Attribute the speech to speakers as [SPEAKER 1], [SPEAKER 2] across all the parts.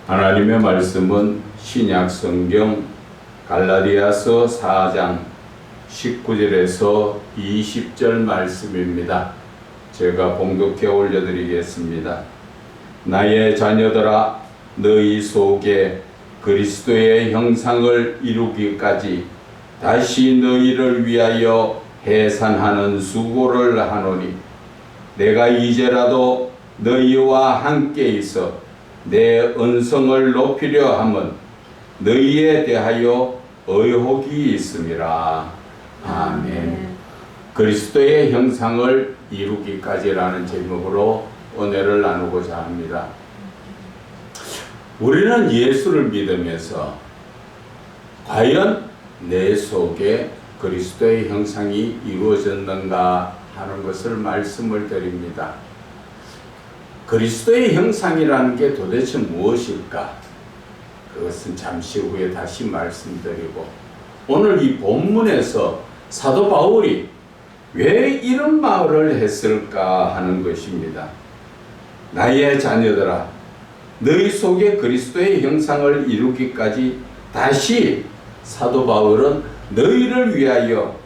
[SPEAKER 1] 하나님의 말씀은 신약 성경 갈라디아서 4장 19절에서 20절 말씀입니다. 제가 봉독해 올려드리겠습니다. 나의 자녀들아, 너희 속에 그리스도의 형상을 이루기까지 다시 너희를 위하여 해산하는 수고를 하노니, 내가 이제라도 너희와 함께 있어 내 은성을 높이려 함은 너희에 대하여 의혹이 있음이라. 아멘. 그리스도의 형상을 이루기까지라는 제목으로 은혜를 나누고자 합니다. 우리는 예수를 믿으면서 과연 내 속에 그리스도의 형상이 이루어졌는가 하는 것을 말씀을 드립니다. 그리스도의 형상이라는 게 도대체 무엇일까? 그것은 잠시 후에 다시 말씀드리고, 오늘 이 본문에서 사도 바울이 왜 이런 말을 했을까 하는 것입니다. 나의 자녀들아, 너희 속에 그리스도의 형상을 이루기까지 다시 사도 바울은 너희를 위하여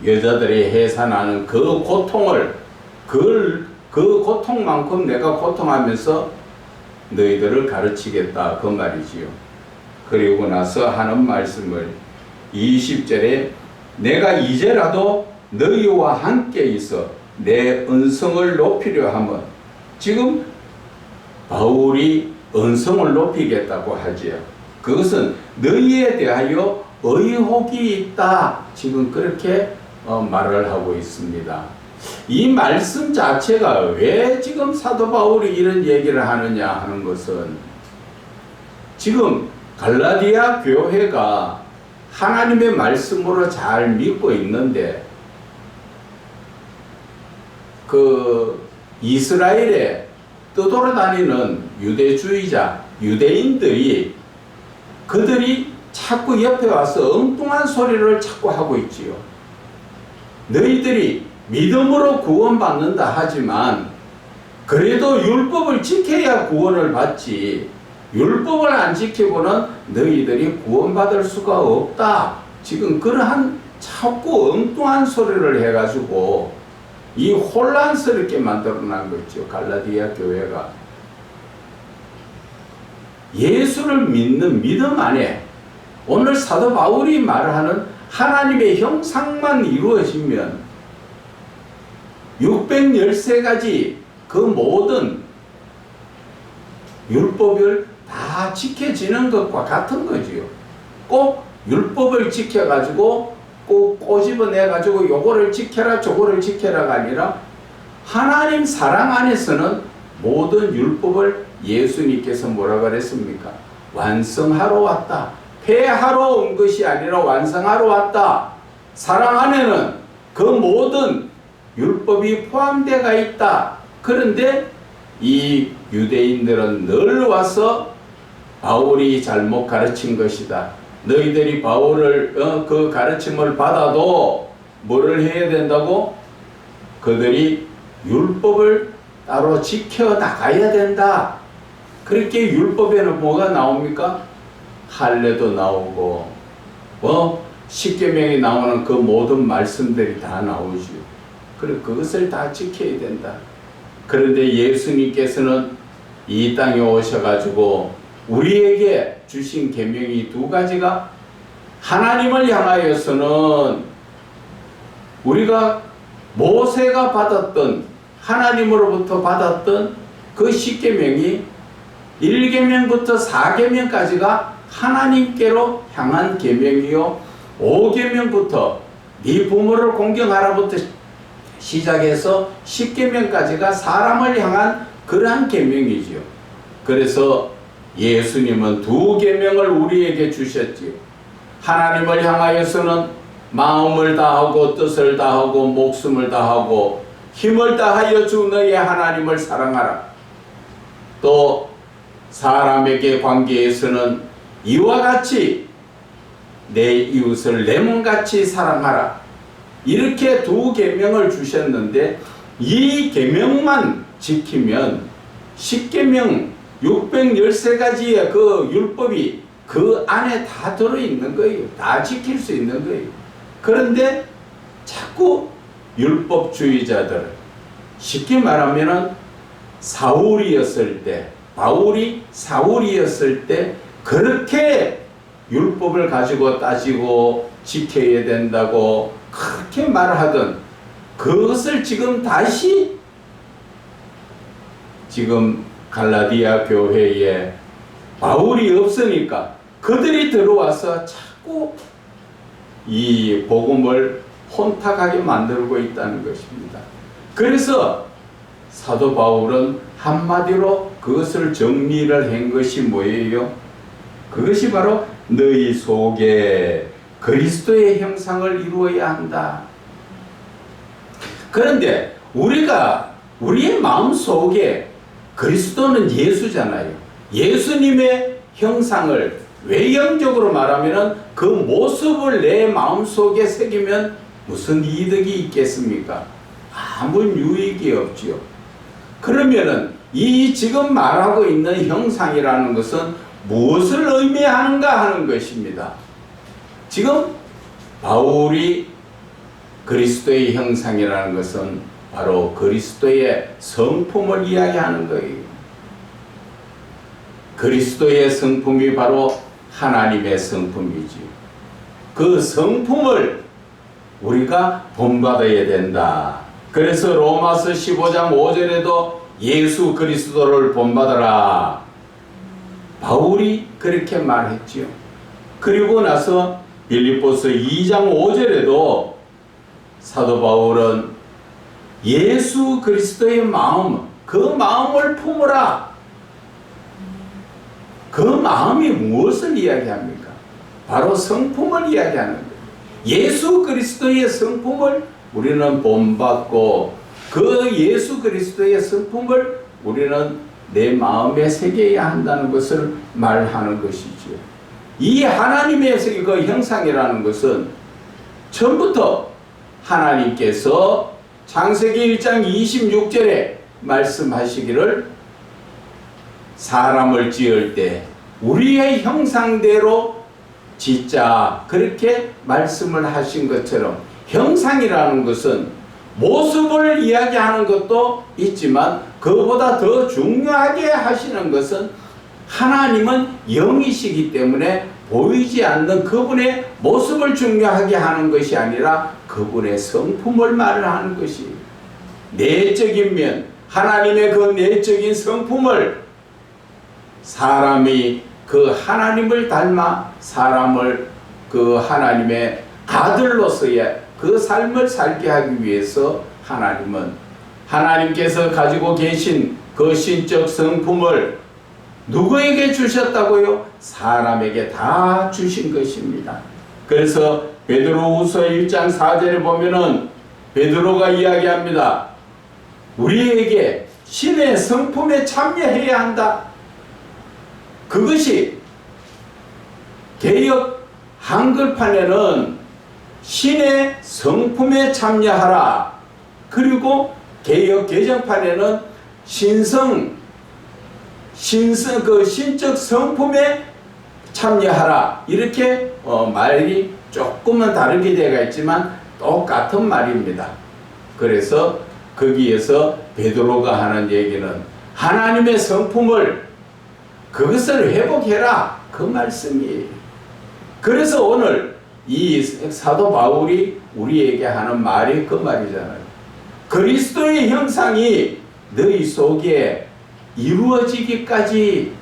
[SPEAKER 1] 여자들이 해산하는 그 고통을, 그 고통만큼 내가 고통하면서 너희들을 가르치겠다, 그 말이지요. 그리고 나서 하는 말씀을 20절에 내가 이제라도 너희와 함께 있어 내 은성을 높이려 함은, 지금 바울이 은성을 높이겠다고 하지요. 그것은 너희에 대하여 의혹이 있다, 지금 그렇게 말을 하고 있습니다. 이 말씀 자체가 왜 지금 사도 바울이 이런 얘기를 하느냐 하는 것은, 지금 갈라디아 교회가 하나님의 말씀으로 잘 믿고 있는데, 그 이스라엘에 떠돌아다니는 유대주의자, 유대인들이 그들이 자꾸 옆에 와서 엉뚱한 소리를 자꾸 하고 있지요. 너희들이 믿음으로 구원받는다 하지만 그래도 율법을 지켜야 구원을 받지, 율법을 안 지키고는 너희들이 구원받을 수가 없다, 지금 그러한 자꾸 엉뚱한 소리를 해가지고 이 혼란스럽게 만들어난 거죠. 갈라디아 교회가 예수를 믿는 믿음 안에 오늘 사도 바울이 말하는 하나님의 형상만 이루어지면 613가지 그 모든 율법을 다 지켜지는 것과 같은 거지요. 꼭 율법을 지켜가지고 꼭 꼬집어내가지고 요거를 지켜라 저거를 지켜라가 아니라, 하나님 사랑 안에서는 모든 율법을 예수님께서 뭐라 그랬습니까? 완성하러 왔다. 폐하러 온 것이 아니라 완성하러 왔다. 사랑 안에는 그 모든 율법이 포함되어 있다. 그런데 이 유대인들은 늘 와서 바울이 잘못 가르친 것이다, 너희들이 바울을 그 가르침을 받아도 뭐를 해야 된다고? 그들이 율법을 따로 지켜나가야 된다. 그렇게 율법에는 뭐가 나옵니까? 할례도 나오고 십계명이 나오는 그 모든 말씀들이 다 나오죠. 그래, 그것을 다 지켜야 된다. 그런데 예수님께서는 이 땅에 오셔가지고 우리에게 주신 계명이 두 가지가, 하나님을 향하여서는 우리가 모세가 받았던, 하나님으로부터 받았던 그 십계명이 1계명부터 4계명까지가 하나님께로 향한 계명이요, 5계명부터 네 부모를 공경하라부터 시작해서 10계명까지가 사람을 향한 그러한 계명이지요. 그래서 예수님은 2계명을 우리에게 주셨지요. 하나님을 향하여서는 마음을 다하고 뜻을 다하고 목숨을 다하고 힘을 다하여 주 너의 하나님을 사랑하라. 또 사람에게 관계에서는 이와 같이 내 이웃을 내 몸같이 사랑하라. 이렇게 2계명을 주셨는데 이 계명만 지키면 10계명 613가지의 그 율법이 그 안에 다 들어있는 거예요. 다 지킬 수 있는 거예요. 그런데 자꾸 율법주의자들, 쉽게 말하면은 사울이었을 때, 바울이 사울이었을 때 그렇게 율법을 가지고 따지고 지켜야 된다고 그렇게 말하던 그것을 지금 다시 지금 갈라디아 교회에 바울이 없으니까 그들이 들어와서 자꾸 이 복음을 혼탁하게 만들고 있다는 것입니다. 그래서 사도 바울은 한마디로 그것을 정리를 한 것이 뭐예요? 그것이 바로 너희 속에 그리스도의 형상을 이루어야 한다. 그런데 우리가 우리의 마음 속에 그리스도는 예수잖아요. 예수님의 형상을 외형적으로 말하면 그 모습을 내 마음 속에 새기면 무슨 이득이 있겠습니까? 아무 유익이 없지요. 그러면은 이 지금 말하고 있는 형상이라는 것은 무엇을 의미하는가 하는 것입니다. 지금 바울이 그리스도의 형상이라는 것은 바로 그리스도의 성품을 이야기하는 거예요. 그리스도의 성품이 바로 하나님의 성품이지. 그 성품을 우리가 본받아야 된다. 그래서 로마서 15장 5절에도 예수 그리스도를 본받아라. 바울이 그렇게 말했지요. 그리고 나서 빌립보서 2장 5절에도 사도 바울은 예수 그리스도의 마음, 그 마음을 품으라. 그 마음이 무엇을 이야기합니까? 바로 성품을 이야기하는 거예요. 예수 그리스도의 성품을 우리는 본받고 그 예수 그리스도의 성품을 우리는 내 마음에 새겨야 한다는 것을 말하는 것이죠. 이 하나님의 그 형상이라는 것은 처음부터 하나님께서 창세기 1장 26절에 말씀하시기를 사람을 지을 때 우리의 형상대로 짓자, 그렇게 말씀을 하신 것처럼 형상이라는 것은 모습을 이야기하는 것도 있지만 그보다 더 중요하게 하시는 것은 하나님은 영이시기 때문에 보이지 않는 그분의 모습을 중요하게 하는 것이 아니라 그분의 성품을 말을 하는 것이, 내적인 면, 하나님의 그 내적인 성품을 사람이 그 하나님을 닮아 사람을 그 하나님의 아들로서의 그 삶을 살게 하기 위해서 하나님은 하나님께서 가지고 계신 그 신적 성품을 누구에게 주셨다고요? 사람에게 다 주신 것입니다. 그래서 베드로후서 1장 4절에 보면은 베드로가 이야기합니다. 우리에게 신의 성품에 참여해야 한다. 그것이 개역 한글판에는 신의 성품에 참여하라. 그리고 개역 개정판에는 그 신적 성품에 참여하라. 이렇게 말이 조금은 다르게 되어 있지만 똑같은 말입니다. 그래서 거기에서 베드로가 하는 얘기는 하나님의 성품을 그것을 회복해라, 그 말씀이에요. 그래서 오늘 이 사도 바울이 우리에게 하는 말이 그 말이잖아요. 그리스도의 형상이 너희 속에 이루어지기까지,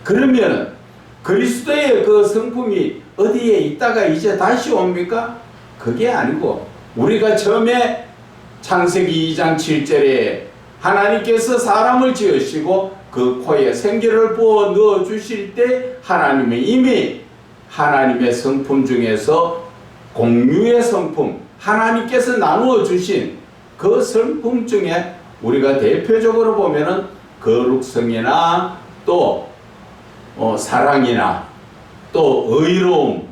[SPEAKER 1] 그러면 그리스도의 그 성품이 어디에 있다가 이제 다시 옵니까? 그게 아니고 우리가 처음에 창세기 2장 7절에 하나님께서 사람을 지으시고 그 코에 생기를 부어 넣어 주실 때 하나님이 이미 하나님의 성품 중에서 공유의 성품, 하나님께서 나누어 주신 그 성품 중에 우리가 대표적으로 보면은 거룩성이나 또 사랑이나 또 의로움,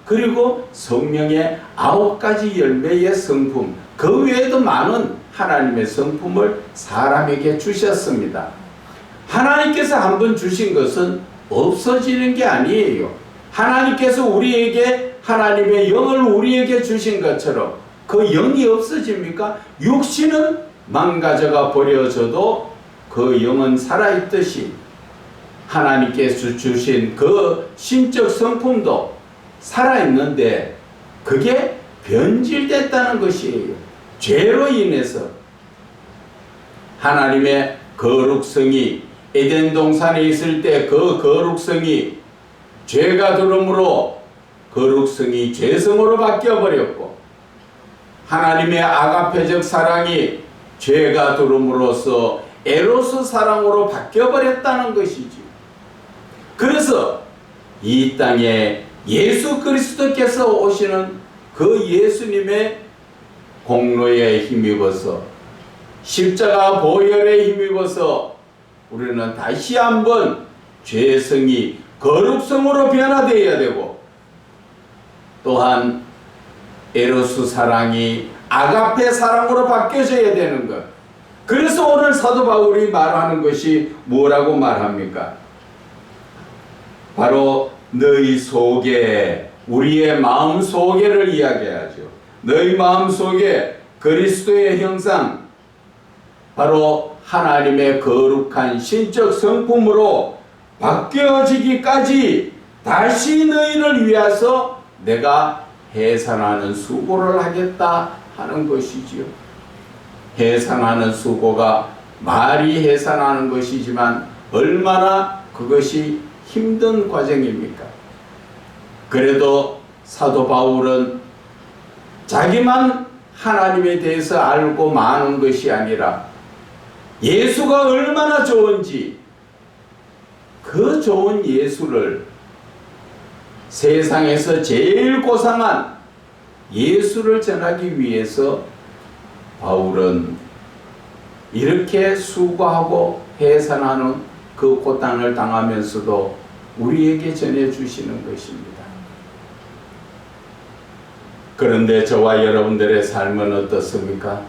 [SPEAKER 1] 그리고 성령의 9가지 열매의 성품, 그 외에도 많은 하나님의 성품을 사람에게 주셨습니다. 하나님께서 한번 주신 것은 없어지는 게 아니에요. 하나님께서 우리에게 하나님의 영을 우리에게 주신 것처럼 그 영이 없어집니까? 육신은 망가져가 버려져도 그 영은 살아있듯이 하나님께서 주신 그 신적 성품도 살아있는데 그게 변질됐다는 것이에요. 죄로 인해서 하나님의 거룩성이 에덴 동산에 있을 때 그 거룩성이 죄가 들어옴으로 거룩성이 죄성으로 바뀌어버렸고 하나님의 아가페적 사랑이 죄가 들어옴으로써 에로스 사랑으로 바뀌어버렸다는 것이지. 그래서 이 땅에 예수 그리스도께서 오시는 그 예수님의 공로에 힘입어서 십자가 보혈에 힘입어서 우리는 다시 한번 죄성이 거룩성으로 변화되어야 되고 또한 에로스 사랑이 아가페 사랑으로 바뀌어져야 되는 것. 그래서 오늘 사도 바울이 말하는 것이 뭐라고 말합니까? 바로 너희 속에 우리의 마음 속에를 이야기하죠. 너희 마음 속에 그리스도의 형상 바로 하나님의 거룩한 신적 성품으로 바뀌어지기까지 다시 너희를 위해서 내가 해산하는 수고를 하겠다 하는 것이지요. 해산하는 수고가 말이 해산하는 것이지만 얼마나 그것이 힘든 과정입니까? 그래도 사도 바울은 자기만 하나님에 대해서 알고 마는 것이 아니라 예수가 얼마나 좋은지 그 좋은 예수를 세상에서 제일 고상한 예수를 전하기 위해서 바울은 이렇게 수고하고 해산하는 그 고난을 당하면서도 우리에게 전해주시는 것입니다. 그런데 저와 여러분들의 삶은 어떻습니까?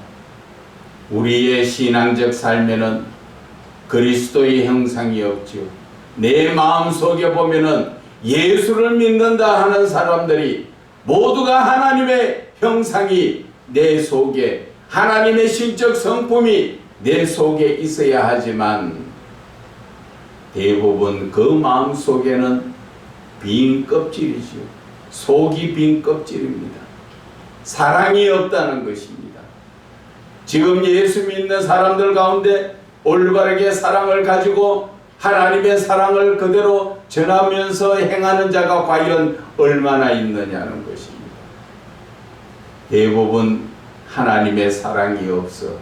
[SPEAKER 1] 우리의 신앙적 삶에는 그리스도의 형상이 없지요. 내 마음속에 보면은 예수를 믿는다 하는 사람들이 모두가 하나님의 형상이 내 속에 하나님의 신적 성품이 내 속에 있어야 하지만 대부분 그 마음 속에는 빈 껍질이죠. 속이 빈 껍질입니다. 사랑이 없다는 것입니다. 지금 예수 믿는 사람들 가운데 올바르게 사랑을 가지고 하나님의 사랑을 그대로 전하면서 행하는 자가 과연 얼마나 있느냐는 것입니다. 대부분 하나님의 사랑이 없어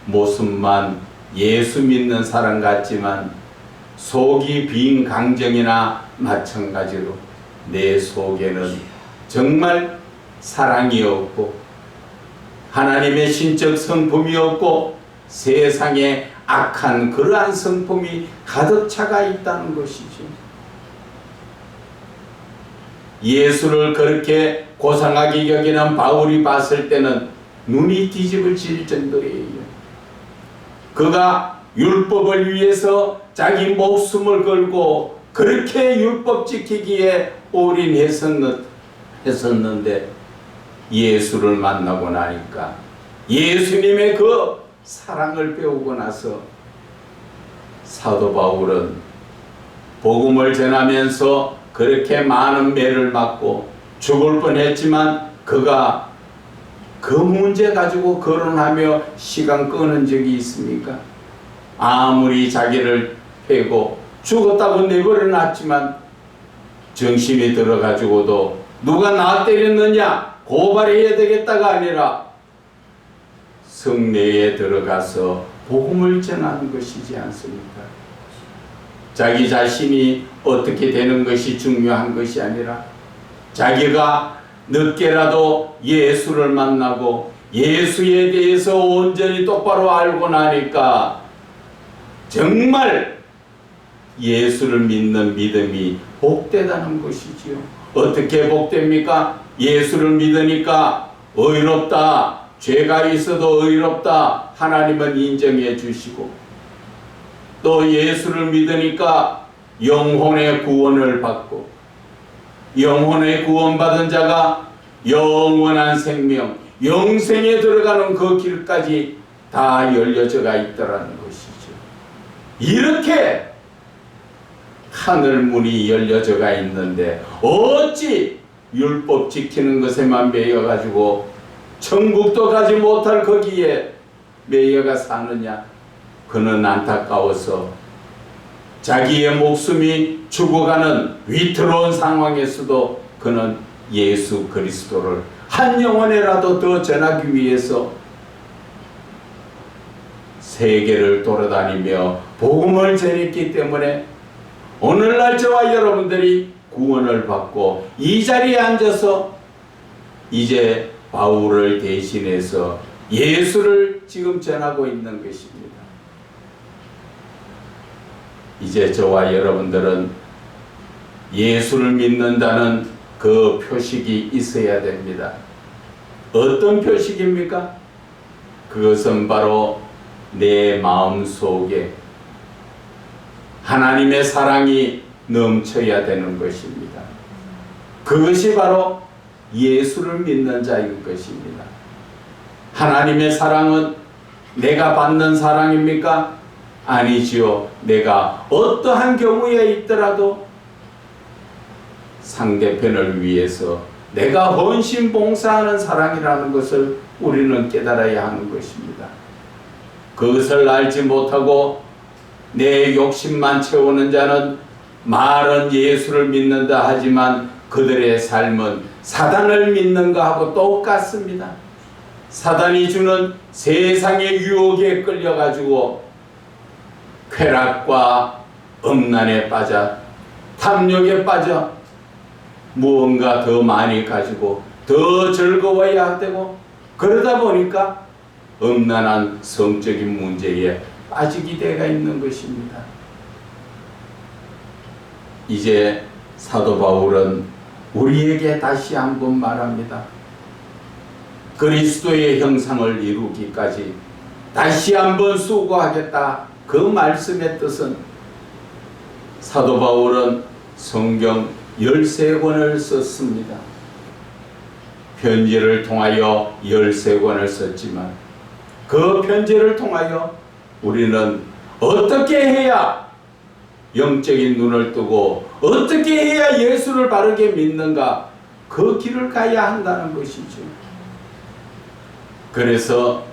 [SPEAKER 1] 모습만 예수 믿는 사람 같지만 속이 빈 강정이나 마찬가지로 내 속에는 정말 사랑이 없고 하나님의 신적 성품이 없고 세상에 악한 그러한 성품이 가득 차가 있다는 것이죠. 예수를 그렇게 고상하게 여기는 바울이 봤을 때는 눈이 뒤집어질 정도예요. 그가 율법을 위해서 자기 목숨을 걸고 그렇게 율법 지키기에 올인했었는데 예수를 만나고 나니까 예수님의 그 사랑을 배우고 나서 사도 바울은 복음을 전하면서 그렇게 많은 매를 맞고 죽을 뻔했지만 그가 그 문제 가지고 거론하며 시간 끄는 적이 있습니까? 아무리 자기를 패고 죽었다고 내버려 놨지만 정신이 들어가지고도 누가 나 때렸느냐 고발해야 되겠다가 아니라 성내에 들어가서 복음을 전하는 것이지 않습니까? 자기 자신이 어떻게 되는 것이 중요한 것이 아니라 자기가 늦게라도 예수를 만나고 예수에 대해서 온전히 똑바로 알고 나니까 정말 예수를 믿는 믿음이 복되다는 것이지요. 어떻게 복됩니까? 예수를 믿으니까 의롭다, 죄가 있어도 의롭다 하나님은 인정해 주시고, 또 예수를 믿으니까 영혼의 구원을 받고, 영혼의 구원받은 자가 영원한 생명, 영생에 들어가는 그 길까지 다 열려져가 있더라는 것이죠. 이렇게 하늘 문이 열려져가 있는데 어찌 율법 지키는 것에만 매여가지고 천국도 가지 못할 거기에 매여가 사느냐? 그는 안타까워서 자기의 목숨이 죽어가는 위태로운 상황에서도 그는 예수 그리스도를 한 영혼이라도 더 전하기 위해서 세계를 돌아다니며 복음을 전했기 때문에 오늘날 저와 여러분들이 구원을 받고 이 자리에 앉아서 이제 바울을 대신해서 예수를 지금 전하고 있는 것입니다. 이제 저와 여러분들은 예수를 믿는다는 그 표식이 있어야 됩니다. 어떤 표식입니까? 그것은 바로 내 마음 속에 하나님의 사랑이 넘쳐야 되는 것입니다. 그것이 바로 예수를 믿는 자인 것입니다. 하나님의 사랑은 내가 받는 사랑입니까? 아니지요. 내가 어떠한 경우에 있더라도 상대편을 위해서 내가 헌신 봉사하는 사랑이라는 것을 우리는 깨달아야 하는 것입니다. 그것을 알지 못하고 내 욕심만 채우는 자는 말은 예수를 믿는다 하지만 그들의 삶은 사단을 믿는가 하고 똑같습니다. 사단이 주는 세상의 유혹에 끌려가지고 쾌락과 음란에 빠져 탐욕에 빠져 무언가 더 많이 가지고 더 즐거워야 되고, 그러다 보니까 음란한 성적인 문제에 빠지게 되어 있는 것입니다. 이제 사도 바울은 우리에게 다시 한번 말합니다. 그리스도의 형상을 이루기까지 다시 한번 수고하겠다. 그 말씀의 뜻은 사도 바울은 성경 13권을 썼습니다. 편지를 통하여 13권을 썼지만 그 편지를 통하여 우리는 어떻게 해야 영적인 눈을 뜨고 어떻게 해야 예수를 바르게 믿는가, 그 길을 가야 한다는 것이죠. 그래서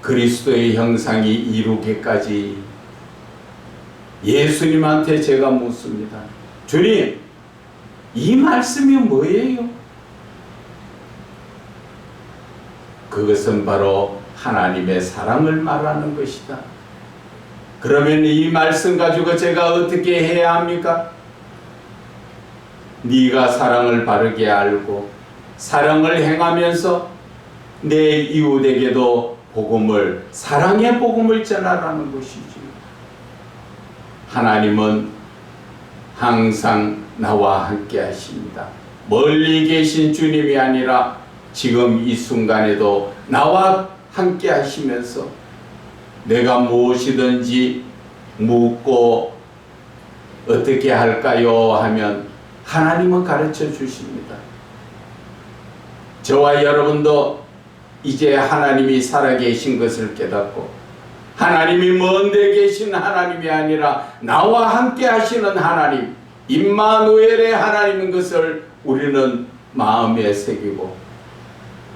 [SPEAKER 1] 그리스도의 형상이 이루기까지 예수님한테 제가 묻습니다. 주님, 이 말씀이 뭐예요? 그것은 바로 하나님의 사랑을 말하는 것이다. 그러면 이 말씀 가지고 제가 어떻게 해야 합니까? 네가 사랑을 바르게 알고 사랑을 행하면서 내 이웃에게도 복음을, 사랑의 복음을 전하라는 것이지. 하나님은 항상 나와 함께 하십니다. 멀리 계신 주님이 아니라 지금 이 순간에도 나와 함께 하시면서 내가 무엇이든지 묻고 어떻게 할까요? 하면 하나님은 가르쳐 주십니다. 저와 여러분도 이제 하나님이 살아계신 것을 깨닫고 하나님이 먼데 계신 하나님이 아니라 나와 함께 하시는 하나님, 임마누엘의 하나님인 것을 우리는 마음에 새기고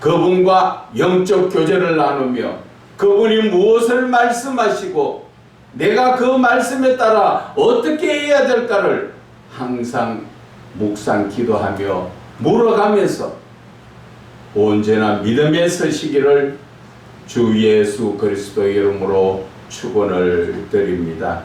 [SPEAKER 1] 그분과 영적 교제를 나누며 그분이 무엇을 말씀하시고 내가 그 말씀에 따라 어떻게 해야 될까를 항상 묵상 기도하며 물어가면서 언제나 믿음에 서시기를 주 예수 그리스도의 이름으로 축원을 드립니다.